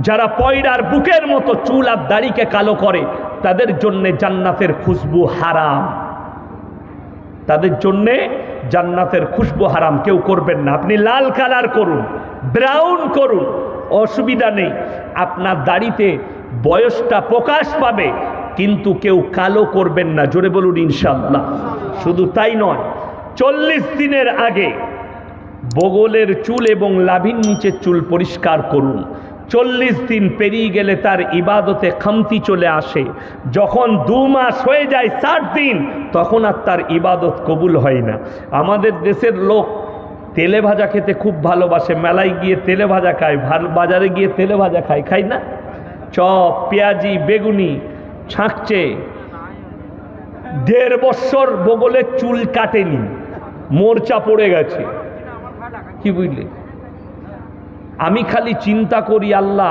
যারা পয়রার বুকের মতো চুল আর দাড়িকে কালো করে তাদের জন্যে জান্নাতের খুশবু হারাম, তাদের জন্যে জান্নাতের খুশবু হারাম। কেউ করবেন না। আপনি লাল কালার করুন, ব্রাউন করুন, অসুবিধা নেই। আপনার দাড়িতে বয়সটা প্রকাশ পাবে, কিন্তু কেউ কালো করবেন না। জোরে বলুন ইনশাআল্লাহ। শুধু তাই নয়, 40 দিনের আগে বগলের চুল এবং লাভির নিচের চুল পরিষ্কার করুন। 40 দিন পেরিয়ে গেলে তার ইবাদতে খামতি চলে আসে। যখন 2 মাস হয়ে যায়, 60 দিন, তখন আর তার ইবাদত কবুল হয় না। আমাদের দেশের লোক তেলে ভাজা খেতে খুব ভালোবাসে। মেলায় গিয়ে তেলে ভাজা খায়, বাজারে গিয়ে তেলে ভাজা খায়, খাই না? চপ, পেঁয়াজি, বেগুনি ছাঁকছে। 1.5 বছর বগলের চুল কাটেনি, মোর্চা পড়ে গেছে। কি বুঝলে? আমি খালি চিন্তা করি, আল্লাহ